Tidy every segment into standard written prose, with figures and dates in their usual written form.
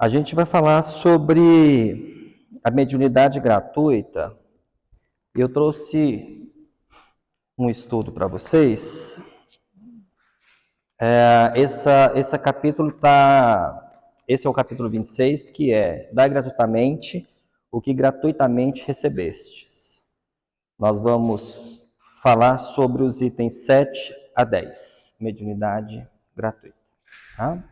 A gente vai falar sobre a mediunidade gratuita. Eu trouxe um estudo para vocês. Esse capítulo esse é o capítulo 26, que é: dai gratuitamente o que gratuitamente recebestes. Nós vamos falar sobre os itens 7 a 10, mediunidade gratuita. Tá?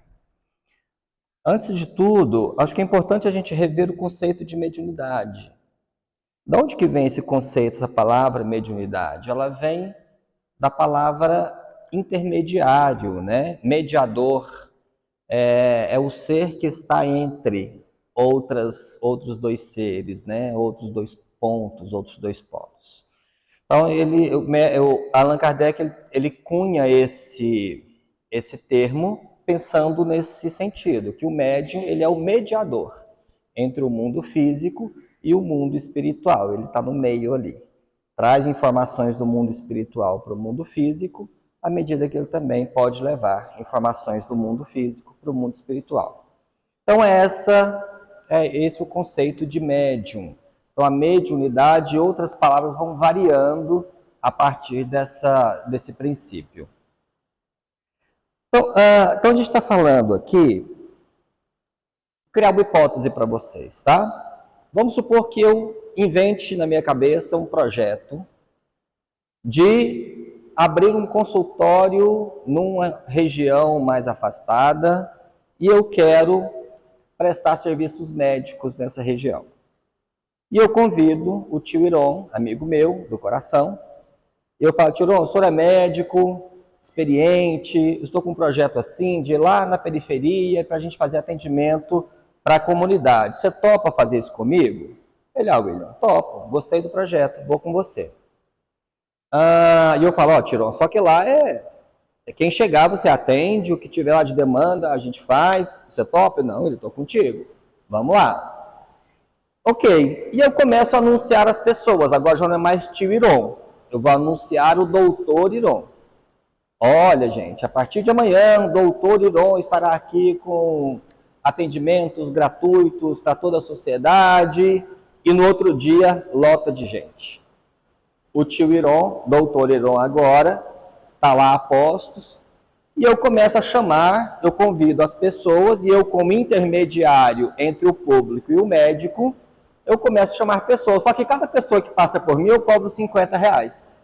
Antes de tudo, acho que é importante a gente rever o conceito de mediunidade. De onde que vem esse conceito, essa palavra mediunidade? Ela vem da palavra intermediário, né? Mediador. É o ser que está entre outros dois seres, né? Outros dois pontos, outros dois polos. Então, Allan Kardec ele cunha esse termo pensando nesse sentido, que o médium ele é o mediador entre o mundo físico e o mundo espiritual. Ele está no meio ali. Traz informações do mundo espiritual para o mundo físico, à medida que ele também pode levar informações do mundo físico para o mundo espiritual. Então, esse o conceito de médium. Então, a mediunidade e outras palavras vão variando a partir desse princípio. Então, a gente está falando aqui, vou criar uma hipótese para vocês, tá? Vamos supor que eu invente na minha cabeça um projeto de abrir um consultório numa região mais afastada e eu quero prestar serviços médicos nessa região. E eu convido o tio Iron, amigo meu, do coração. Eu falo: tio Iron, o senhor é médico, experiente, eu estou com um projeto assim, de ir lá na periferia, para a gente fazer atendimento para a comunidade. Você topa fazer isso comigo? Ele: William, topo, gostei do projeto, vou com você. E eu falo: tio Iron, só que lá quem chegar você atende, o que tiver lá de demanda a gente faz. Você topa? Não, ele tô contigo. Vamos lá. Ok, e eu começo a anunciar as pessoas. Agora já não é mais tio Iron, eu vou anunciar o doutor Iron. Olha, gente, a partir de amanhã o doutor Iron estará aqui com atendimentos gratuitos para toda a sociedade, e no outro dia lota de gente. O tio Iron, doutor Iron agora, está lá a postos, e eu começo a chamar, eu convido as pessoas, e eu, como intermediário entre o público e o médico, eu começo a chamar pessoas. Só que cada pessoa que passa por mim, eu cobro R$50.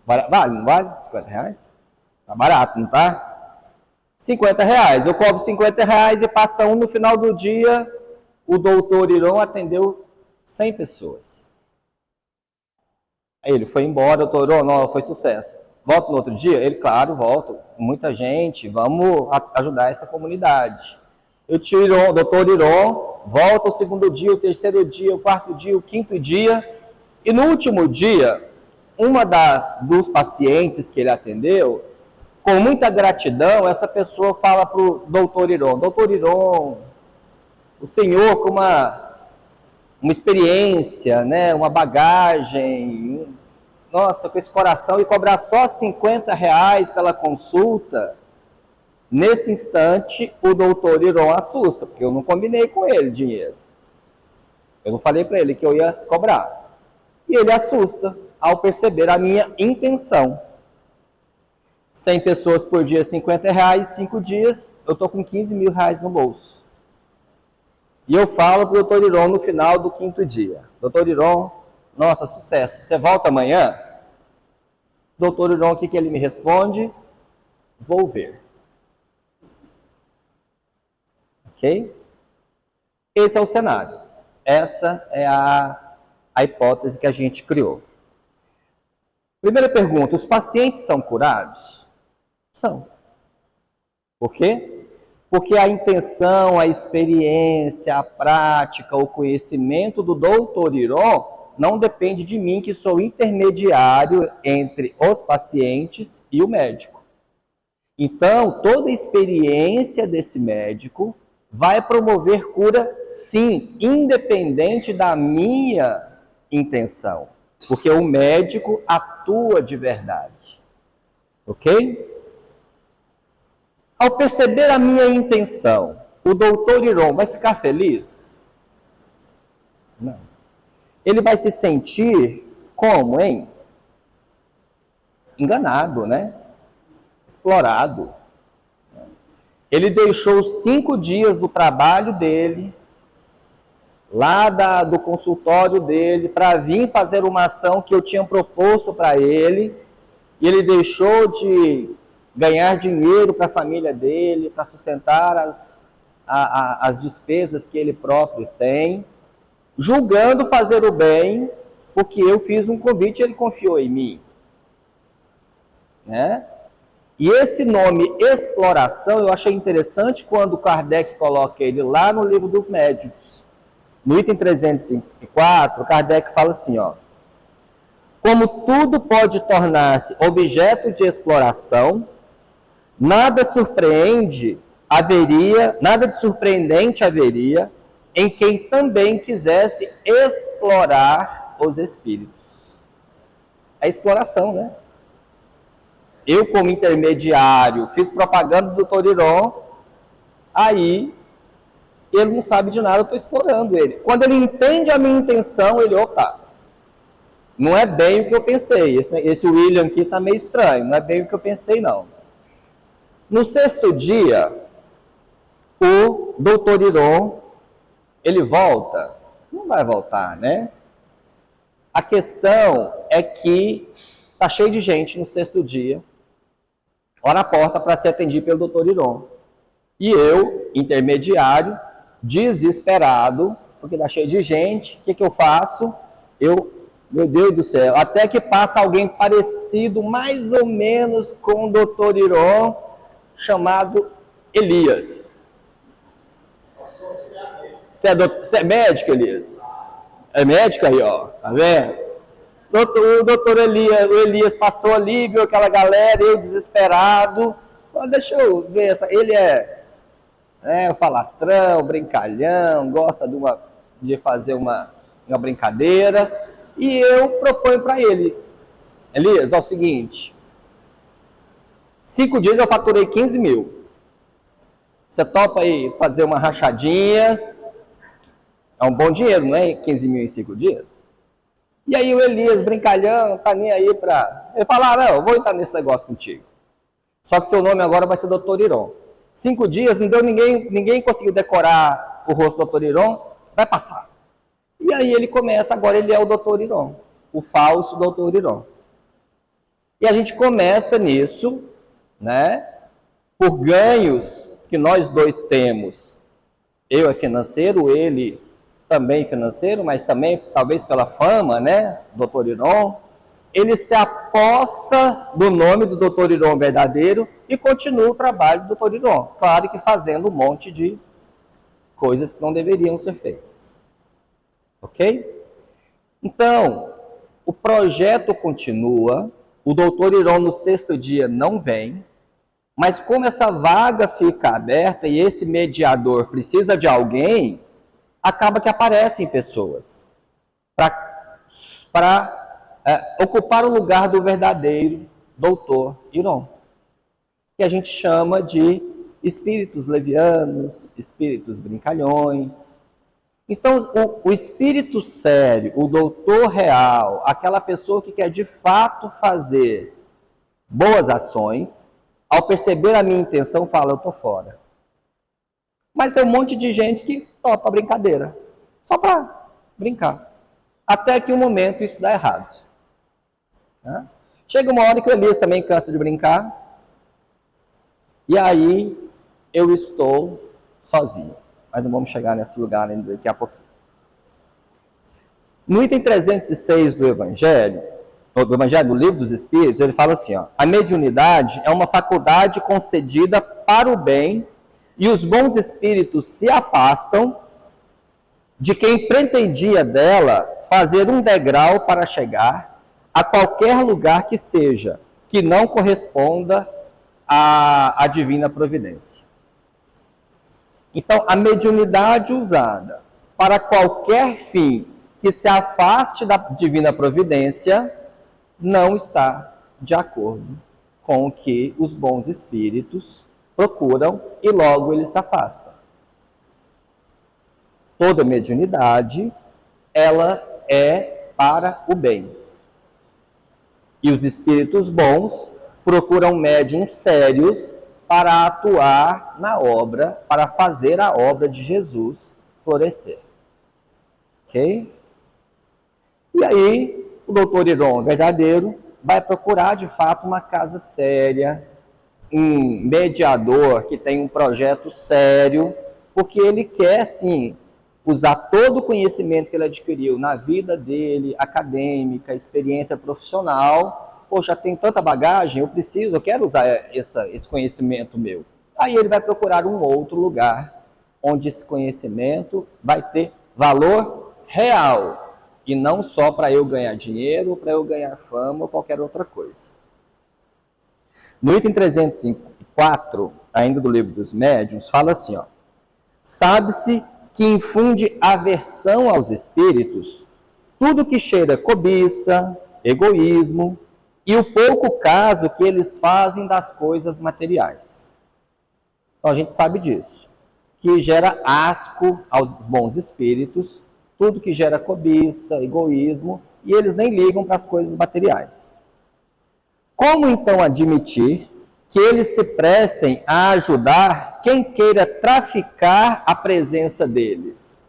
Vale, não vale? R$50? Tá barato, não tá? R$50. Eu cobro R$50 e passa um, no final do dia, o doutor Iron atendeu 100 pessoas. Aí ele foi embora, doutor Iron, não, foi sucesso. Volto no outro dia? Ele: claro, volto. Muita gente, vamos ajudar essa comunidade. Eu tiro o doutor Iron, volta o segundo dia, o terceiro dia, o quarto dia, o quinto dia. E no último dia, uma dos pacientes que ele atendeu, com muita gratidão, essa pessoa fala para o doutor Iron: doutor Iron, o senhor com uma experiência, né, uma bagagem, nossa, com esse coração, e cobrar só R$50 pela consulta. Nesse instante, o doutor Iron assusta, porque eu não combinei com ele dinheiro. Eu não falei para ele que eu ia cobrar. E ele assusta ao perceber a minha intenção. 100 pessoas por dia, R$50, 5 dias, eu estou com R$15.000 no bolso. E eu falo para o doutor Iron no final do quinto dia: doutor Iron, nossa, sucesso, você volta amanhã? Doutor Iron, o que ele me responde? Vou ver. Ok? Esse é o cenário. Essa é a hipótese que a gente criou. Primeira pergunta: os pacientes são curados? São. Por quê? Porque a intenção, a experiência, a prática, o conhecimento do doutor Iron não depende de mim, que sou intermediário entre os pacientes e o médico. Então, toda a experiência desse médico vai promover cura, sim, independente da minha intenção, porque o médico atua de verdade. Ok? Ao perceber a minha intenção, o doutor Iron vai ficar feliz? Não. Ele vai se sentir como, hein? Enganado, né? Explorado. Ele deixou 5 dias do trabalho dele, lá do consultório dele, para vir fazer uma ação que eu tinha proposto para ele, e ele deixou de ganhar dinheiro para a família dele, para sustentar as despesas que ele próprio tem, julgando fazer o bem, porque eu fiz um convite e ele confiou em mim. Né? E esse nome exploração eu achei interessante quando Kardec coloca ele lá no Livro dos Médiuns. No item 304, Kardec fala assim, ó: como tudo pode tornar-se objeto de exploração, nada de surpreendente haveria em quem também quisesse explorar os espíritos. A exploração, né? Eu, como intermediário, fiz propaganda do Dr. Iron, aí ele não sabe de nada, eu estou explorando ele. Quando ele entende a minha intenção, ele, opa, não é bem o que eu pensei. Esse William aqui está meio estranho, não é bem o que eu pensei, não. No 6º dia, o Dr. Iron, ele volta? Não vai voltar, né? A questão é que está cheio de gente no 6º dia, lá na porta para ser atendido pelo Dr. Iron. E eu, intermediário, desesperado, porque está cheio de gente, o que eu faço? Meu Deus do céu, até que passa alguém parecido mais ou menos com o Dr. Iron, chamado Elias. Você é médico, Elias? É médico aí, ó, tá vendo? O doutor Elias, o Elias passou ali, viu aquela galera, eu desesperado. Deixa eu ver, ele é falastrão, brincalhão, gosta de fazer uma brincadeira. E eu proponho para ele: Elias, é o seguinte, 5 dias eu faturei 15 mil. Você topa aí fazer uma rachadinha? É um bom dinheiro, não é? 15 mil em 5 dias? E aí o Elias, brincalhão, tá nem aí para... Ele fala, não, eu vou entrar nesse negócio contigo. Só que seu nome agora vai ser Dr. Iron. 5 dias, não deu ninguém conseguiu decorar o rosto do Dr. Iron, vai passar. E aí ele começa, agora ele é o Dr. Iron, o falso Dr. Iron. E a gente começa nisso, né, por ganhos que nós dois temos. Eu é financeiro, ele também financeiro, mas também talvez pela fama, né, Dr. Iron. Ele se apossa do nome do Dr. Iron verdadeiro e continua o trabalho do Dr. Iron. Claro que fazendo um monte de coisas que não deveriam ser feitas. Ok? Então, o projeto continua, o Dr. Iron no 6º dia não vem, mas como essa vaga fica aberta e esse mediador precisa de alguém, acaba que aparecem pessoas para ocupar o lugar do verdadeiro Dr. Iron, que a gente chama de espíritos levianos, espíritos brincalhões. Então, o espírito sério, o doutor real, aquela pessoa que quer de fato fazer boas ações, ao perceber a minha intenção, fala, eu estou fora. Mas tem um monte de gente que topa a brincadeira, só para brincar. Até que um momento isso dá errado. Chega uma hora que o Elias também cansa de brincar, e aí eu estou sozinho. Mas não vamos chegar nesse lugar ainda daqui a pouquinho. No item 306 do Evangelho, do Livro dos Espíritos, ele fala assim, ó, a mediunidade é uma faculdade concedida para o bem e os bons espíritos se afastam de quem pretendia dela fazer um degrau para chegar a qualquer lugar que seja, que não corresponda à divina providência. Então, a mediunidade usada para qualquer fim que se afaste da divina providência não está de acordo com o que os bons espíritos procuram e logo eles se afastam. toda mediunidade, ela é para o bem. E os espíritos bons procuram médiuns sérios para atuar na obra, para fazer a obra de Jesus florescer. Ok? E aí, o doutor Iron verdadeiro vai procurar, de fato, uma casa séria, um mediador que tem um projeto sério, porque ele quer, sim, usar todo o conhecimento que ele adquiriu na vida dele, acadêmica, experiência profissional. Poxa, tem tanta bagagem, eu quero usar esse conhecimento meu. Aí ele vai procurar um outro lugar, onde esse conhecimento vai ter valor real, e não só para eu ganhar dinheiro, para eu ganhar fama ou qualquer outra coisa. No item 304, ainda do Livro dos Médiuns, fala assim, ó: sabe-se que infunde aversão aos espíritos tudo que cheira cobiça, egoísmo e o pouco caso que eles fazem das coisas materiais. Então a gente sabe disso, que gera asco aos bons espíritos, tudo que gera cobiça, egoísmo, e eles nem ligam para as coisas materiais. Como então admitir que eles se prestem a ajudar quem queira traficar a presença deles?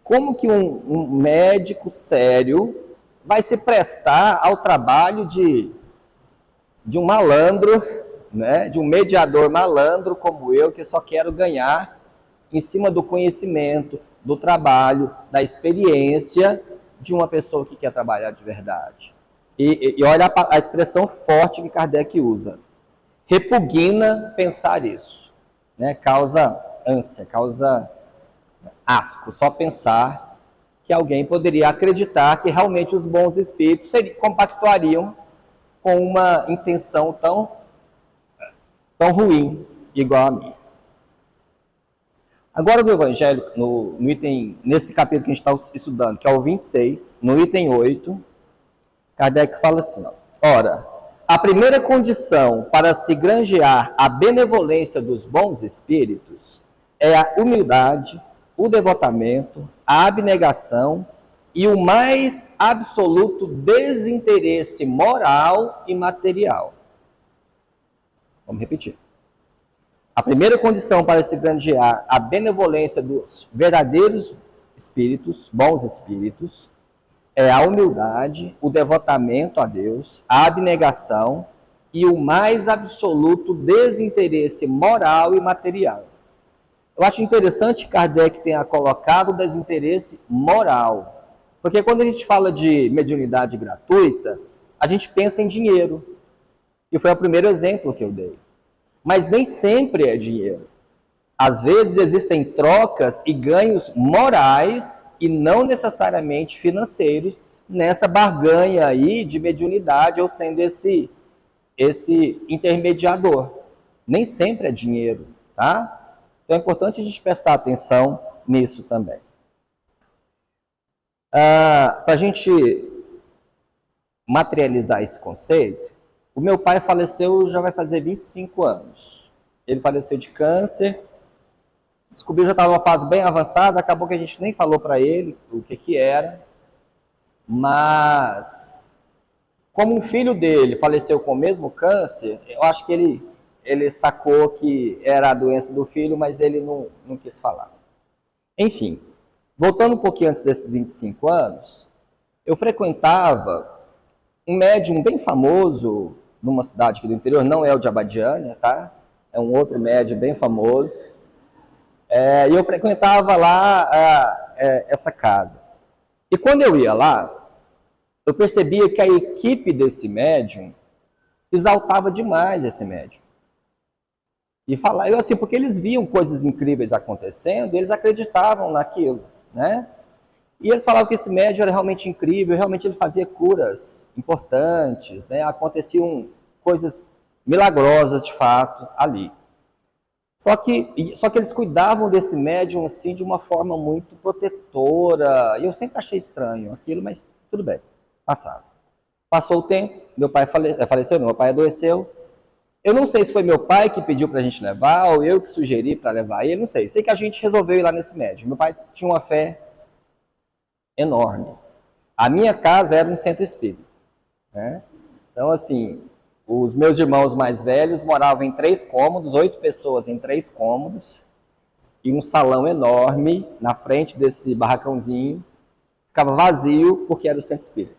Como que um médico sério vai se prestar ao trabalho de um malandro, né, de um mediador malandro como eu, que só quero ganhar em cima do conhecimento, do trabalho, da experiência de uma pessoa que quer trabalhar de verdade? E olha a expressão forte que Kardec usa. Repugna pensar isso, né? Causa ânsia, causa asco, só pensar que alguém poderia acreditar que realmente os bons espíritos compactuariam com uma intenção tão ruim, igual a mim. Agora no Evangelho, nesse capítulo que a gente está estudando, que é o 26, no item 8, Kardec fala assim, ó: ora, a primeira condição para se granjear a benevolência dos bons espíritos é a humildade, o devotamento, a abnegação e o mais absoluto desinteresse moral e material. Vamos repetir. A primeira condição para se granjear a benevolência dos verdadeiros espíritos, bons espíritos, é a humildade, o devotamento a Deus, a abnegação e o mais absoluto desinteresse moral e material. Eu acho interessante que Kardec tenha colocado o desinteresse moral, porque quando a gente fala de mediunidade gratuita, a gente pensa em dinheiro, e foi o primeiro exemplo que eu dei. Mas nem sempre é dinheiro. Às vezes existem trocas e ganhos morais e não necessariamente financeiros nessa barganha aí de mediunidade, ou sendo esse intermediador. Nem sempre é dinheiro, tá? Então é importante a gente prestar atenção nisso também. Para a gente materializar esse conceito, o meu pai faleceu, já vai fazer 25 anos. Ele faleceu de câncer, descobriu já estava numa fase bem avançada, acabou que a gente nem falou para ele o que era, mas como um filho dele faleceu com o mesmo câncer, eu acho que ele sacou que era a doença do filho, mas ele não quis falar. Enfim, voltando um pouquinho antes desses 25 anos, eu frequentava um médium bem famoso numa cidade aqui do interior, não é o de Abadiânia, tá? É um outro médium bem famoso. E eu frequentava lá essa casa. E quando eu ia lá, eu percebia que a equipe desse médium exaltava demais esse médium. E falava, assim, porque eles viam coisas incríveis acontecendo, e eles acreditavam naquilo, né? E eles falavam que esse médium era realmente incrível, realmente ele fazia curas importantes, né? Aconteciam coisas milagrosas, de fato, ali. Só que eles cuidavam desse médium, assim, de uma forma muito protetora, e eu sempre achei estranho aquilo, mas tudo bem, passava. Passou o tempo, meu pai faleceu, meu pai adoeceu, Eu não sei se foi meu pai que pediu para a gente levar, ou eu que sugeri para levar ele, não sei. Sei que a gente resolveu ir lá nesse médium. Meu pai tinha uma fé enorme. A minha casa era um centro espírita, né? Então, assim, os meus irmãos mais velhos moravam em 3 cômodos, 8 pessoas em 3 cômodos, e um salão enorme na frente desse barracãozinho. Ficava vazio porque era o centro espírita.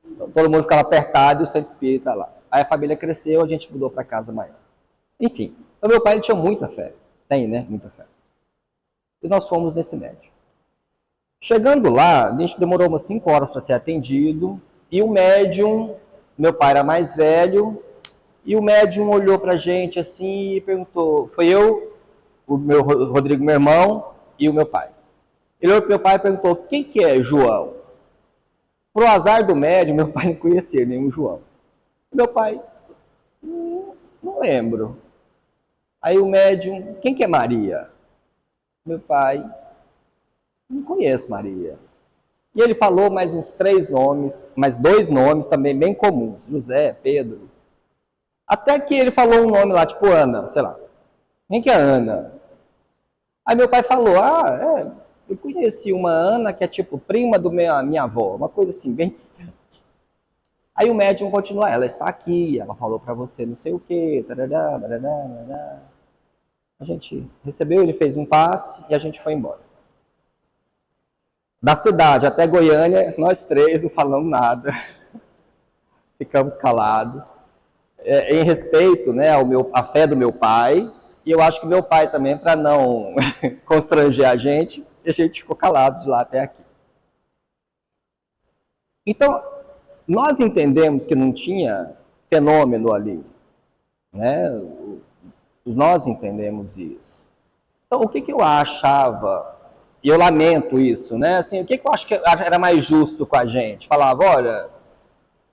Então, todo mundo ficava apertado e o centro espírita lá. Aí a família cresceu, a gente mudou para casa maior. Enfim, então meu pai ele tinha muita fé. Tem, né? Muita fé. E nós fomos nesse médium. Chegando lá, a gente demorou umas 5 horas para ser atendido, e o médium, meu pai era mais velho, e o médium olhou para a gente assim e perguntou, foi eu, o meu Rodrigo, meu irmão, e o meu pai. Ele olhou para meu pai e perguntou, quem que é João? Pro azar do médium, meu pai não conhecia nenhum João. Meu pai, não lembro. Aí o médium, quem que é Maria? Meu pai, não conheço Maria. E ele falou mais uns 3 nomes, mais 2 nomes também bem comuns, José, Pedro. Até que ele falou um nome lá, tipo Ana, sei lá. Quem que é Ana? Aí meu pai falou, eu conheci uma Ana que é tipo prima do minha avó, uma coisa assim, bem distante. Aí o médium continua, ela está aqui, ela falou para você não sei o quê, tarará, tarará, tarará. A gente recebeu, ele fez um passe e a gente foi embora. Da cidade até Goiânia, nós 3 não falamos nada, ficamos calados, em respeito, né, à fé do meu pai, e eu acho que meu pai também, para não constranger a gente ficou calado de lá até aqui. Então, nós entendemos que não tinha fenômeno ali, né? Nós entendemos isso. Então, o que eu achava, e eu lamento isso, né? Assim, o que eu acho que era mais justo com a gente? Falava, olha,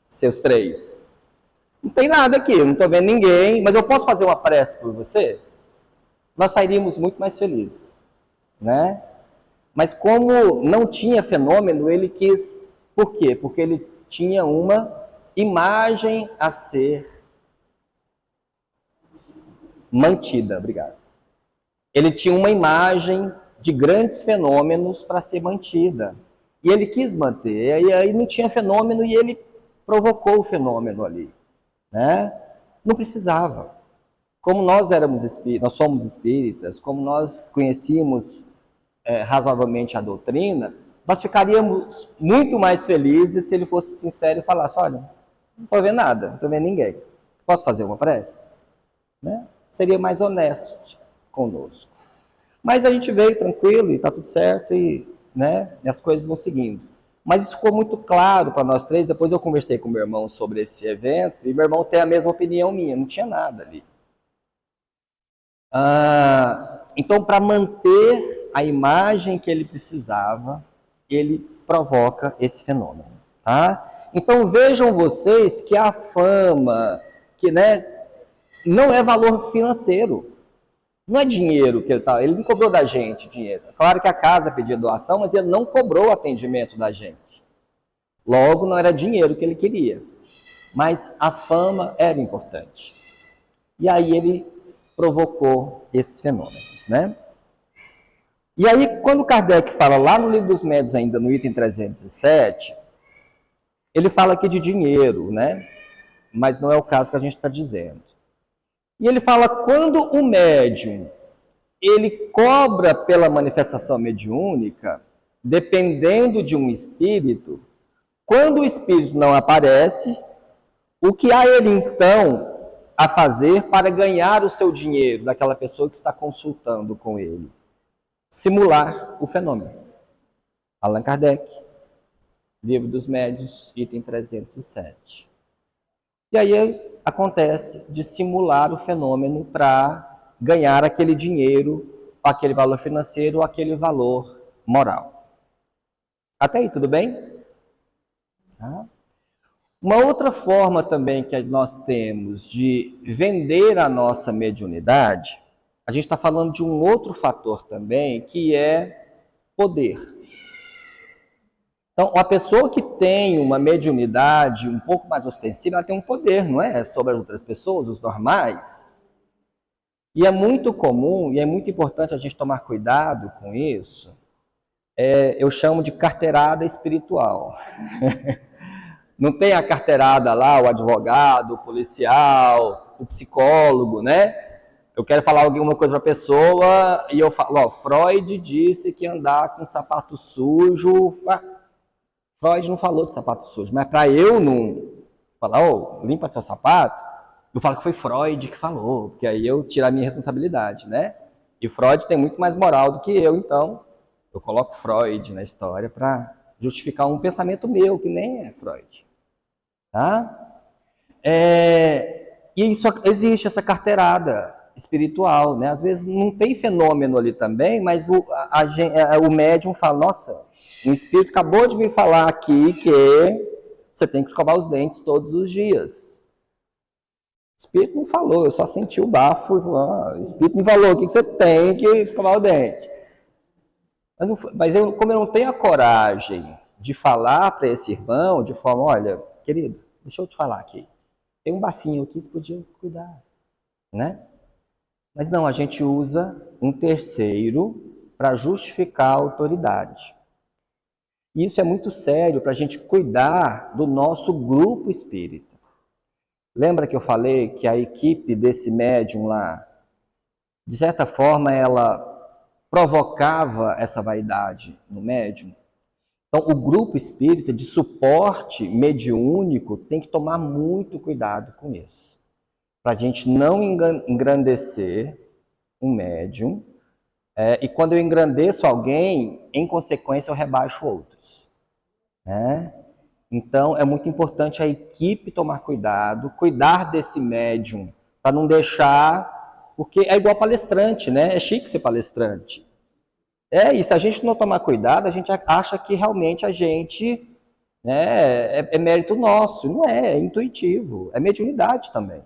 seus 3, não tem nada aqui, eu não estou vendo ninguém, mas eu posso fazer uma prece por você? Nós sairíamos muito mais felizes, né? Mas como não tinha fenômeno, ele quis, por quê? Porque ele tinha uma imagem a ser mantida, obrigado. Ele tinha uma imagem de grandes fenômenos para ser mantida. E ele quis manter, e aí não tinha fenômeno e ele provocou o fenômeno ali, né? Não precisava. Como nós éramos espíritas, nós somos espíritas, como nós conhecíamos razoavelmente a doutrina, nós ficaríamos muito mais felizes se ele fosse sincero e falasse, olha, não estou vendo nada, não estou vendo ninguém. Posso fazer uma prece? Né? Seria mais honesto conosco. Mas a gente veio tranquilo e está tudo certo e, né, e as coisas vão seguindo. Mas isso ficou muito claro para nós 3. Depois eu conversei com meu irmão sobre esse evento e meu irmão tem a mesma opinião minha, não tinha nada ali. Então, para manter a imagem que ele precisava, ele provoca esse fenômeno. Tá? Então, vejam vocês que a fama, que, né, não é valor financeiro. Não é dinheiro que ele não cobrou da gente dinheiro. Claro que a casa pedia doação, mas ele não cobrou o atendimento da gente. Logo, não era dinheiro que ele queria. Mas a fama era importante. E aí ele provocou esses fenômenos, né? E aí, quando Kardec fala lá no Livro dos Médiuns, ainda no item 307, ele fala aqui de dinheiro, né? Mas não é o caso que a gente está dizendo. E ele fala, quando o médium, ele cobra pela manifestação mediúnica, dependendo de um espírito, quando o espírito não aparece, o que há ele então a fazer para ganhar o seu dinheiro daquela pessoa que está consultando com ele? Simular o fenômeno. Allan Kardec, Livro dos Médiuns, item 307. E aí acontece de simular o fenômeno para ganhar aquele dinheiro, aquele valor financeiro, ou aquele valor moral. Até aí, tudo bem? Tá? Uma outra forma também que nós temos de vender a nossa mediunidade, a gente está falando de um outro fator também, que é poder. Então, a pessoa que tem uma mediunidade um pouco mais ostensiva, ela tem um poder, não é? Sobre as outras pessoas, os normais. E é muito comum, e é muito importante a gente tomar cuidado com isso, eu chamo de carteirada espiritual. Não tem a carteirada lá, o advogado, o policial, o psicólogo, né? Eu quero falar alguma coisa para a pessoa e eu falo, ó, Freud disse que andar com sapato sujo... Freud não falou de sapato sujo, mas para eu não falar, ô, limpa seu sapato, eu falo que foi Freud que falou, porque aí eu tiro a minha responsabilidade, né? E Freud tem muito mais moral do que eu, então eu coloco Freud na história para justificar um pensamento meu, que nem é Freud. Tá? E isso, existe essa carteirada espiritual, né? Às vezes não tem fenômeno ali também, mas o médium fala, nossa, um espírito acabou de me falar aqui que você tem que escovar os dentes todos os dias. O espírito não falou, eu só senti o bafo e falou, o espírito me falou aqui que você tem que escovar o dente. Mas como eu não tenho a coragem de falar para esse irmão de forma, olha, querido, deixa eu te falar aqui. Tem um bafinho aqui, você podia cuidar, né? Mas não, a gente usa um terceiro para justificar a autoridade. E isso é muito sério para a gente cuidar do nosso grupo espírita. Lembra que eu falei que a equipe desse médium lá, de certa forma, ela provocava essa vaidade no médium? Então, o grupo espírita de suporte mediúnico tem que tomar muito cuidado com isso. Para a gente não engrandecer um médium. E quando eu engrandeço alguém, em consequência, eu rebaixo outros. Né? Então, é muito importante a equipe tomar cuidado, cuidar desse médium, para não deixar... Porque é igual palestrante, né? É chique ser palestrante. E se a gente não tomar cuidado, a gente acha que realmente a gente, né, é mérito nosso. Não é intuitivo. É mediunidade também.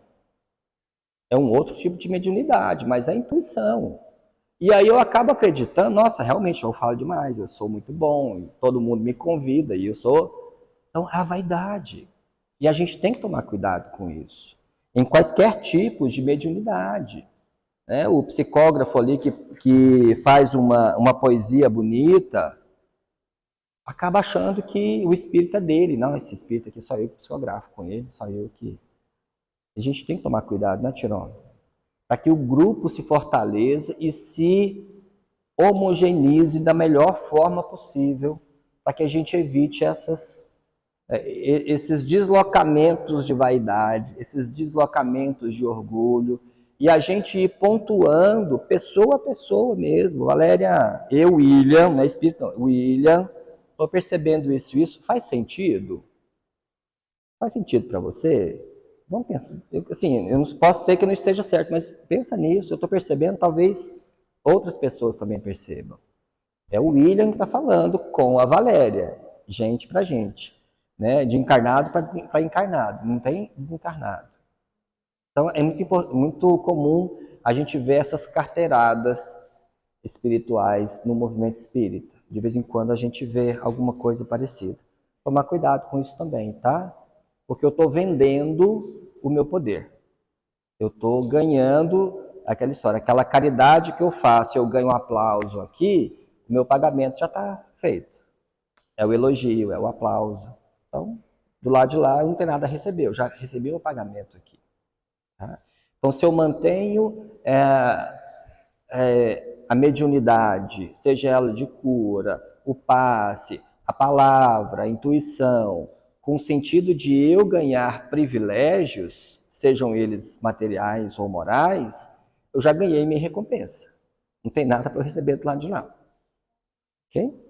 É um outro tipo de mediunidade, mas é intuição. E aí eu acabo acreditando, nossa, realmente eu falo demais, eu sou muito bom, todo mundo me convida e eu sou... Então, é a vaidade. E a gente tem que tomar cuidado com isso. Em quaisquer tipos de mediunidade. Né? O psicógrafo ali que faz uma poesia bonita, acaba achando que o espírito é dele. Não, esse espírito aqui só eu que psicografo com ele, só eu que... A gente tem que tomar cuidado, né, Tirão? Para que o grupo se fortaleça e se homogeneize da melhor forma possível, para que a gente evite esses deslocamentos de vaidade, esses deslocamentos de orgulho, e a gente ir pontuando pessoa a pessoa mesmo. Valéria, William, não é espírito não, William, estou percebendo isso faz sentido? Faz sentido para você? Vamos pensar. Eu não posso ser que eu não esteja certo, mas pensa nisso, eu estou percebendo, talvez outras pessoas também percebam. É o William que está falando com a Valéria, gente para gente, né? De encarnado para encarnado, não tem desencarnado. Então é muito comum a gente ver essas carteiradas espirituais no movimento espírita. De vez em quando a gente vê alguma coisa parecida. Tomar cuidado com isso também, tá? Porque eu estou vendendo o meu poder. Eu estou ganhando aquela história, aquela caridade que eu faço, eu ganho um aplauso aqui, o meu pagamento já está feito. É o elogio, é o aplauso. Então, do lado de lá, eu não tenho nada a receber, eu já recebi o pagamento aqui. Tá? Então, se eu mantenho a mediunidade, seja ela de cura, o passe, a palavra, a intuição, com o sentido de eu ganhar privilégios, sejam eles materiais ou morais, eu já ganhei minha recompensa. Não tem nada para eu receber do lado de lá. Ok?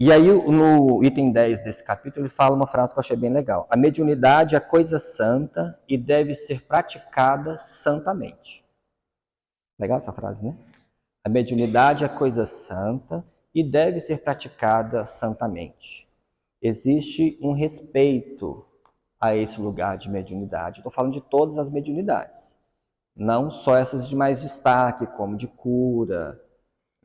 E aí, no item 10 desse capítulo, ele fala uma frase que eu achei bem legal. A mediunidade é coisa santa e deve ser praticada santamente. Legal essa frase, né? A mediunidade é coisa santa e deve ser praticada santamente. Existe um respeito a esse lugar de mediunidade. Estou falando de todas as mediunidades. Não só essas de mais destaque, como de cura,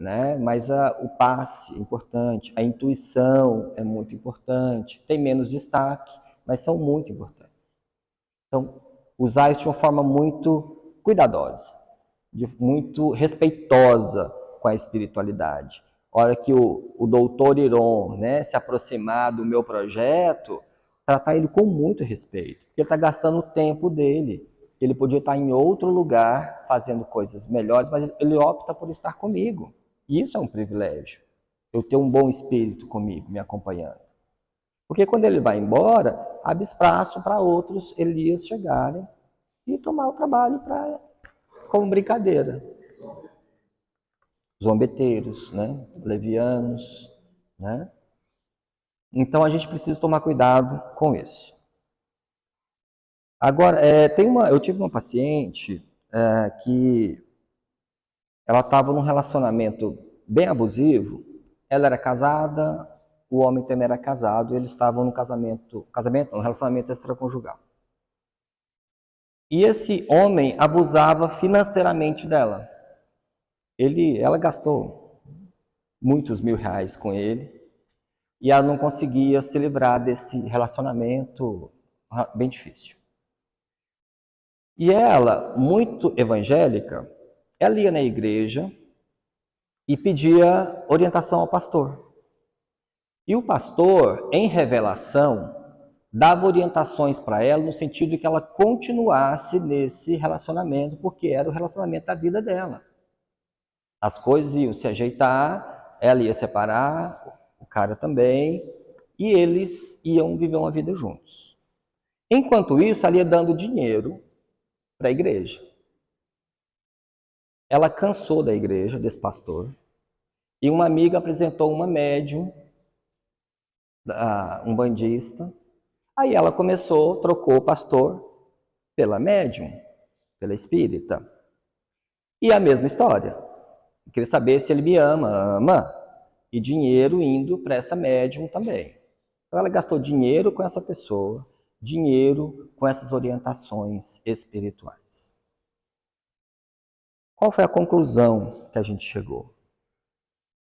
né? Mas o passe é importante, a intuição é muito importante, tem menos destaque, mas são muito importantes. Então, usar isso de uma forma muito cuidadosa, muito respeitosa com a espiritualidade. A hora que o doutor Iron, né, se aproximar do meu projeto, tratar ele com muito respeito, porque ele está gastando o tempo dele. Ele podia estar em outro lugar fazendo coisas melhores, mas ele opta por estar comigo. E isso é um privilégio. Eu ter um bom espírito comigo, me acompanhando. Porque quando ele vai embora, abre espaço para outros Elias chegarem e tomar o trabalho como brincadeira. Zombeteiros, né? Levianos, né? Então a gente precisa tomar cuidado com isso. Agora, eu tive uma paciente que ela estava num relacionamento bem abusivo. Ela era casada, o homem também era casado, eles estavam no um relacionamento extraconjugal. E esse homem abusava financeiramente dela. Ela gastou muitos R$ 1.000 com ele e ela não conseguia se livrar desse relacionamento bem difícil. E ela, muito evangélica, ela ia na igreja e pedia orientação ao pastor. E o pastor, em revelação, dava orientações para ela no sentido de que ela continuasse nesse relacionamento, porque era o relacionamento da vida dela. As coisas iam se ajeitar, ela ia separar, o cara também, e eles iam viver uma vida juntos. Enquanto isso, ela ia dando dinheiro para a igreja. Ela cansou da igreja, desse pastor, e uma amiga apresentou uma médium, um bandista. Aí ela trocou o pastor pela médium, pela espírita. E a mesma história. Eu queria saber se ele me ama. E dinheiro indo para essa médium também. Então ela gastou dinheiro com essa pessoa, dinheiro com essas orientações espirituais. Qual foi a conclusão que a gente chegou?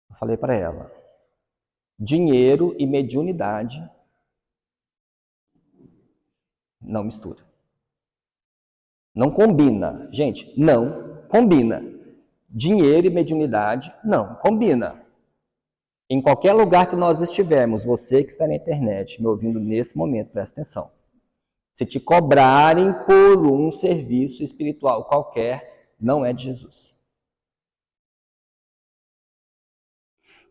Eu falei para ela, dinheiro e mediunidade não mistura. Não combina. Gente, não combina. Dinheiro e mediunidade não combina. Em qualquer lugar que nós estivermos, você que está na internet me ouvindo nesse momento, presta atenção. Se te cobrarem por um serviço espiritual qualquer, não é de Jesus.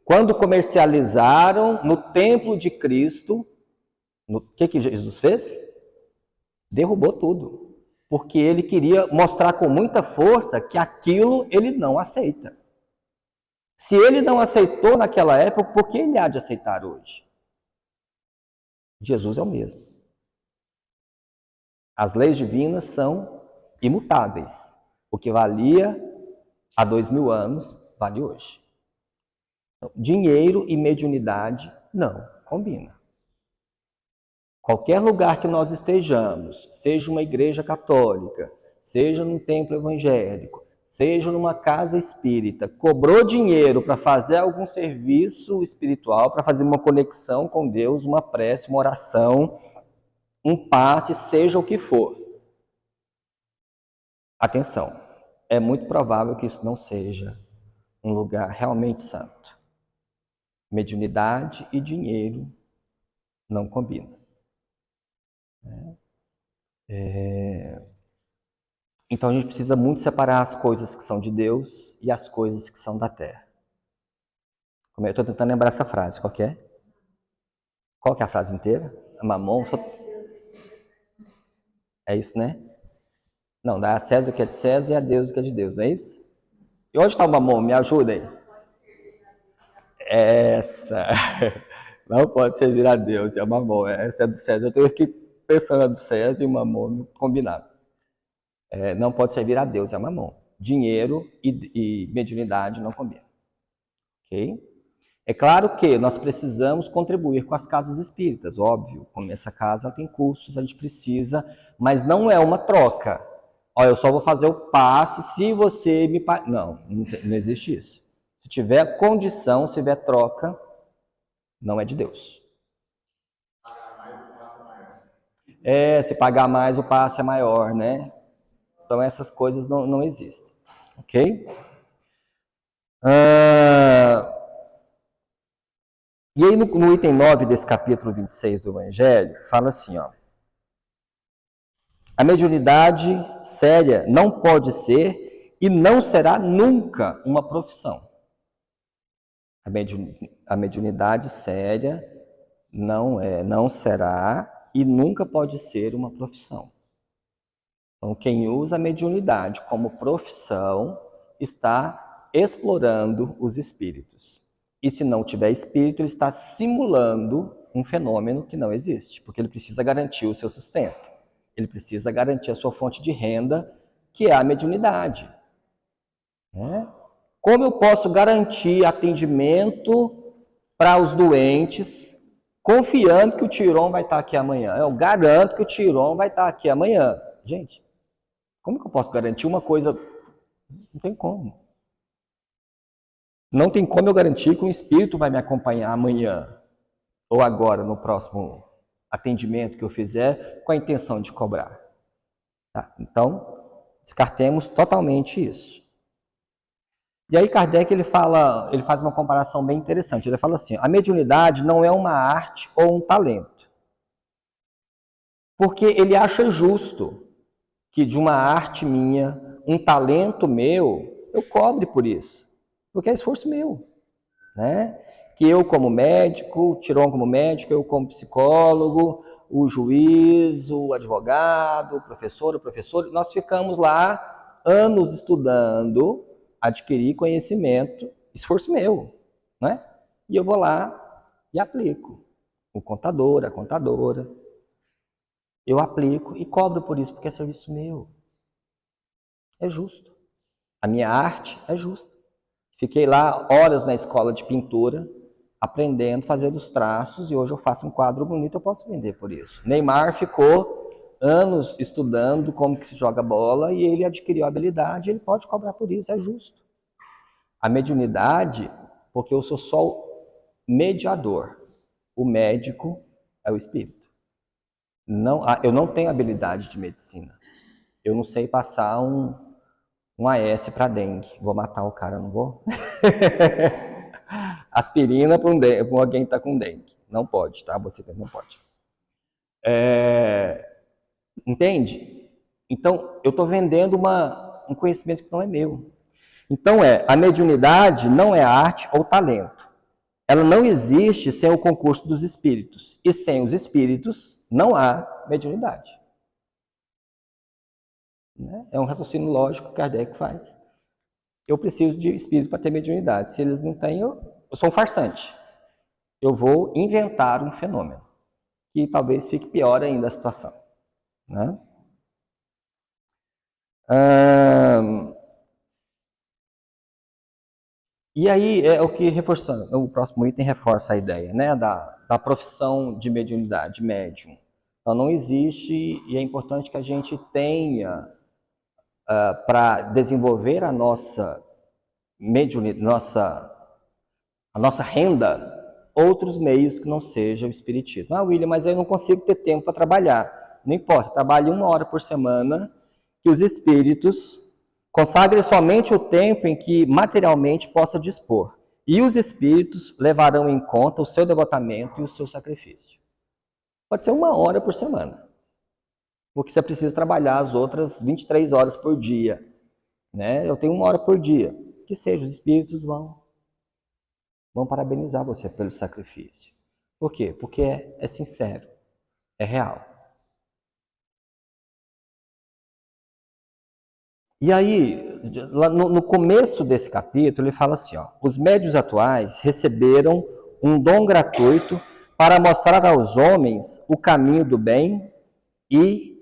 Quando comercializaram no templo de Cristo, o que Jesus fez? Derrubou tudo. Porque ele queria mostrar com muita força que aquilo ele não aceita. Se ele não aceitou naquela época, por que ele há de aceitar hoje? Jesus é o mesmo. As leis divinas são imutáveis. O que valia há 2000 anos, vale hoje. Então, dinheiro e mediunidade não combina. Qualquer lugar que nós estejamos, seja uma igreja católica, seja num templo evangélico, seja numa casa espírita, cobrou dinheiro para fazer algum serviço espiritual, para fazer uma conexão com Deus, uma prece, uma oração, um passe, seja o que for. Atenção, é muito provável que isso não seja um lugar realmente santo. Mediunidade e dinheiro não combinam. Então a gente precisa muito separar as coisas que são de Deus e as coisas que são da terra. Eu estou tentando lembrar essa frase, qual que é? Qual que é a frase inteira? Mamon? É isso, né? Não, dá a César o que é de César e a Deus o que é de Deus, não é isso? E onde está o mamon? Me ajuda aí. Essa. Não pode servir a Deus, é o mamon. Essa é do César. Eu estou aqui pensando do César e o mamon combinado. Não pode servir a Deus, é mamon. Dinheiro e mediunidade não combinam. Ok? É claro que nós precisamos contribuir com as casas espíritas, óbvio. Como essa casa tem custos, a gente precisa, mas não é uma troca. Olha, eu só vou fazer o passe se você me... Não existe isso. tiver condição, se tiver troca, não é de Deus. Se pagar mais, o passe é maior, né? Então essas coisas não existem, ok? E aí no item 9 desse capítulo 26 do Evangelho, fala assim, ó. A mediunidade séria não pode ser e não será nunca uma profissão. A mediunidade séria não será e nunca pode ser uma profissão. Então, quem usa a mediunidade como profissão está explorando os espíritos. E se não tiver espírito, ele está simulando um fenômeno que não existe, porque ele precisa garantir o seu sustento. Ele precisa garantir a sua fonte de renda, que é a mediunidade. Né? Como eu posso garantir atendimento para os doentes, confiando que o Tiron vai estar aqui amanhã? Eu garanto que o Tiron vai estar aqui amanhã. Gente, como que eu posso garantir uma coisa? Não tem como. Não tem como eu garantir que um espírito vai me acompanhar amanhã ou agora, no próximo atendimento que eu fizer, com a intenção de cobrar. Tá? Então, descartemos totalmente isso. E aí Kardec ele faz uma comparação bem interessante. Ele fala assim, a mediunidade não é uma arte ou um talento. Porque ele acha justo que de uma arte minha, um talento meu, eu cobre por isso. Porque é esforço meu, né? Que eu como médico, o Tiron como médico, eu como psicólogo, o juiz, o advogado, o professor, nós ficamos lá anos estudando, adquirir conhecimento, esforço meu, né? E eu vou lá e aplico. O contador, a contadora, eu aplico e cobro por isso, porque é serviço meu. É justo. A minha arte é justa. Fiquei lá horas na escola de pintura, aprendendo, fazendo os traços, e hoje eu faço um quadro bonito, eu posso vender por isso. Neymar ficou anos estudando como que se joga bola, e ele adquiriu a habilidade, ele pode cobrar por isso, é justo. A mediunidade, porque eu sou só o mediador, o médico é o espírito. Eu não tenho habilidade de medicina, eu não sei passar um AS para dengue. Vou matar o cara, não vou? Aspirina para alguém que está com dengue. Não pode, tá? Você não pode. Entende? Então, eu estou vendendo um conhecimento que não é meu. Então, a mediunidade não é arte ou talento. Ela não existe sem o concurso dos espíritos. E sem os espíritos, não há mediunidade. É um raciocínio lógico que Kardec faz. Eu preciso de espírito para ter mediunidade. Se eles não têm, eu sou um farsante. Eu vou inventar um fenômeno, que talvez fique pior ainda a situação. Né? E aí é o que reforçando, o próximo item reforça a ideia, né, da profissão de mediunidade, médium. Então não existe, e é importante que a gente tenha, para desenvolver a nossa mediunidade, a nossa renda, outros meios que não seja o espiritismo. Ah, William, mas eu não consigo ter tempo para trabalhar. Não importa, trabalhe 1 hora por semana, que os espíritos consagrem somente o tempo em que materialmente possa dispor. E os espíritos levarão em conta o seu devotamento e o seu sacrifício. Pode ser 1 hora por semana, porque você precisa trabalhar as outras 23 horas por dia. Né? Eu tenho 1 hora por dia. Que seja, os espíritos vão parabenizar você pelo sacrifício. Por quê? Porque é sincero, é real. E aí, lá no começo desse capítulo, ele fala assim, ó, os médiuns atuais receberam um dom gratuito para mostrar aos homens o caminho do bem e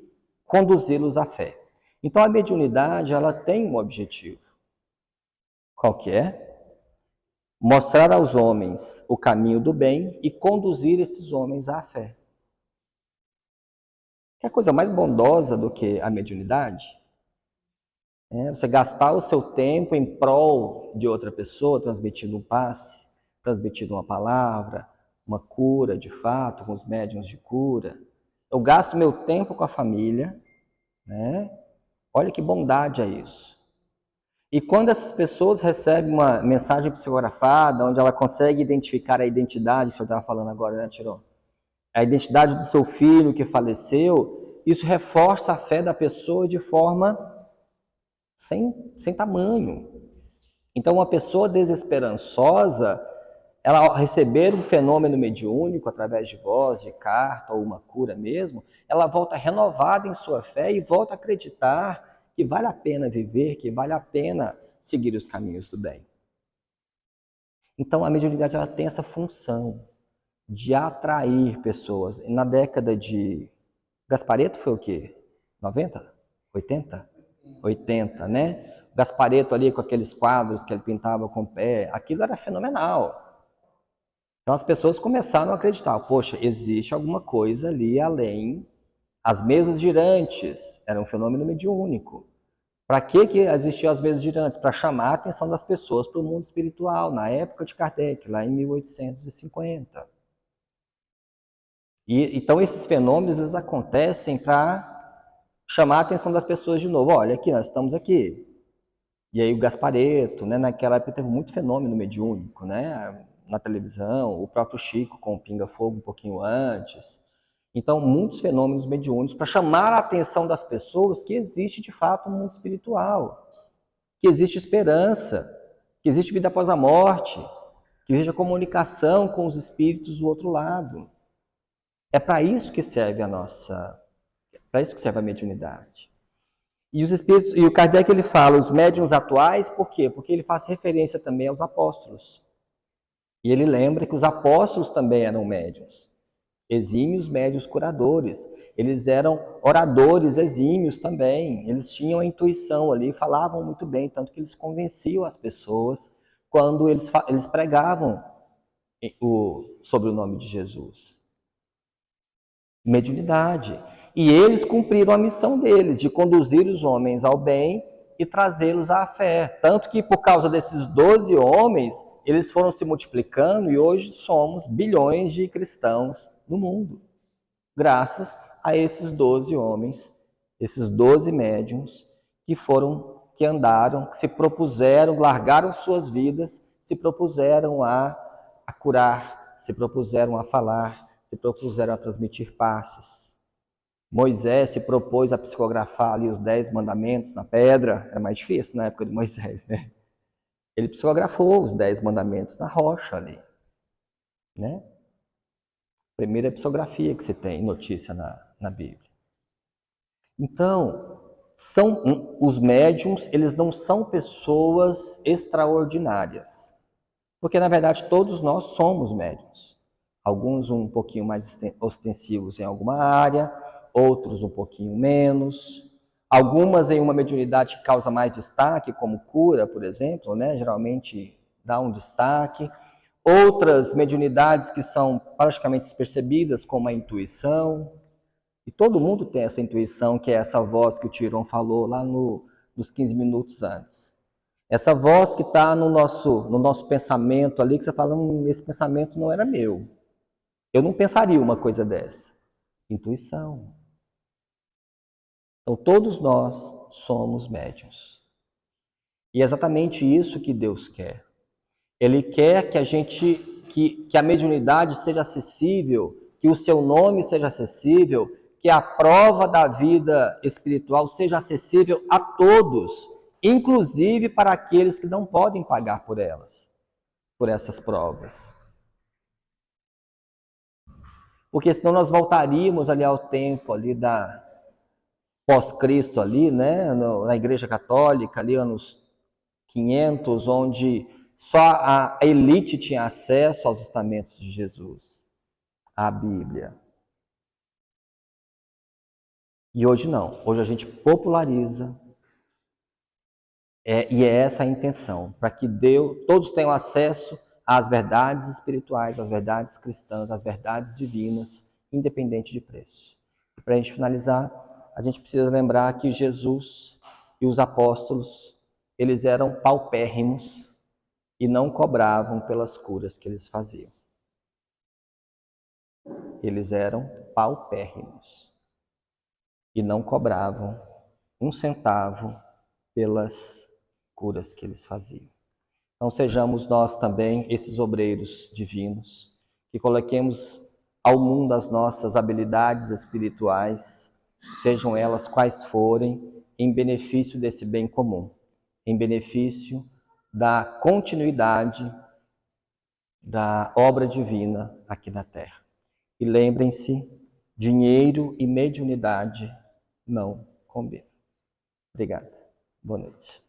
conduzi-los à fé. Então, a mediunidade, ela tem um objetivo. Qual que é? Mostrar aos homens o caminho do bem e conduzir esses homens à fé. Que é coisa mais bondosa do que a mediunidade? Você gastar o seu tempo em prol de outra pessoa, transmitindo um passe, transmitindo uma palavra, uma cura de fato, com os médiuns de cura. Eu gasto meu tempo com a família, né? Olha que bondade é isso. E quando essas pessoas recebem uma mensagem psicografada, onde ela consegue identificar a identidade, que o senhor estava falando agora, né, Tirão? A identidade do seu filho que faleceu, isso reforça a fé da pessoa de forma sem tamanho. Então, uma pessoa desesperançosa, ela receber um fenômeno mediúnico através de voz, de carta ou uma cura mesmo, ela volta renovada em sua fé e volta a acreditar que vale a pena viver, que vale a pena seguir os caminhos do bem. Então, a mediunidade ela tem essa função de atrair pessoas. Na década de Gasparetto foi o quê? 90? 80? 80, né? Gasparetto ali com aqueles quadros que ele pintava com o pé, aquilo era fenomenal. Então as pessoas começaram a acreditar, poxa, existe alguma coisa ali além. As mesas girantes era um fenômeno mediúnico. Para que existiam as mesas girantes? Para chamar a atenção das pessoas para o mundo espiritual, na época de Kardec, lá em 1850. Então esses fenômenos eles acontecem para chamar a atenção das pessoas de novo. Olha aqui, nós estamos aqui. E aí o Gasparetto, né, naquela época teve muito fenômeno mediúnico, né, na televisão, o próprio Chico com o Pinga Fogo um pouquinho antes. Então, muitos fenômenos mediúnicos para chamar a atenção das pessoas que existe de fato um mundo espiritual, que existe esperança, que existe vida após a morte, que existe a comunicação com os espíritos do outro lado. É para isso que serve para isso que serve a mediunidade. E os espíritos, e o Kardec ele fala os médiuns atuais, por quê? Porque ele faz referência também aos apóstolos. E ele lembra que os apóstolos também eram médiuns, exímios médiuns curadores. Eles eram oradores exímios também. Eles tinham a intuição ali, falavam muito bem, tanto que eles convenciam as pessoas quando eles pregavam sobre o nome de Jesus. Mediunidade. E eles cumpriram a missão deles, de conduzir os homens ao bem e trazê-los à fé. Tanto que por causa desses 12 homens, eles foram se multiplicando e hoje somos bilhões de cristãos no mundo. Graças a esses 12 homens, esses 12 médiuns que andaram, que se propuseram, largaram suas vidas, se propuseram a curar, se propuseram a falar, se propuseram a transmitir passes. Moisés se propôs a psicografar ali os 10 mandamentos na pedra, era mais difícil na época de Moisés, né? Ele psicografou os 10 mandamentos na rocha ali, né? Primeira psicografia que se tem notícia na Bíblia. Então, os médiums, eles não são pessoas extraordinárias, porque na verdade todos nós somos médiums. Alguns um pouquinho mais ostensivos em alguma área, outros um pouquinho menos. Algumas em uma mediunidade que causa mais destaque, como cura, por exemplo, né? Geralmente dá um destaque. Outras mediunidades que são praticamente despercebidas, como a intuição. E todo mundo tem essa intuição, que é essa voz que o Tirão falou lá nos 15 minutos antes. Essa voz que está no nosso pensamento ali, que você fala, esse pensamento não era meu. Eu não pensaria uma coisa dessa. Intuição. Então, todos nós somos médiuns. E é exatamente isso que Deus quer. Ele quer que que a mediunidade seja acessível, que o seu nome seja acessível, que a prova da vida espiritual seja acessível a todos, inclusive para aqueles que não podem pagar por elas, por essas provas. Porque senão nós voltaríamos ali ao tempo ali da pós-Cristo ali, né, na Igreja Católica, ali anos 500, onde só a elite tinha acesso aos estamentos de Jesus, à Bíblia. E hoje não. Hoje a gente populariza. E é essa a intenção, para que todos tenham acesso às verdades espirituais, às verdades cristãs, às verdades divinas, independente de preço. E para a gente finalizar, a gente precisa lembrar que Jesus E os apóstolos, eles eram paupérrimos e não cobravam pelas curas que eles faziam. Eles eram paupérrimos e não cobravam um centavo pelas curas que eles faziam. Então sejamos nós também esses obreiros divinos, que coloquemos ao mundo as nossas habilidades espirituais, sejam elas quais forem, em benefício desse bem comum, em benefício da continuidade da obra divina aqui na Terra. E lembrem-se, dinheiro e mediunidade não combinam. Obrigado. Boa noite.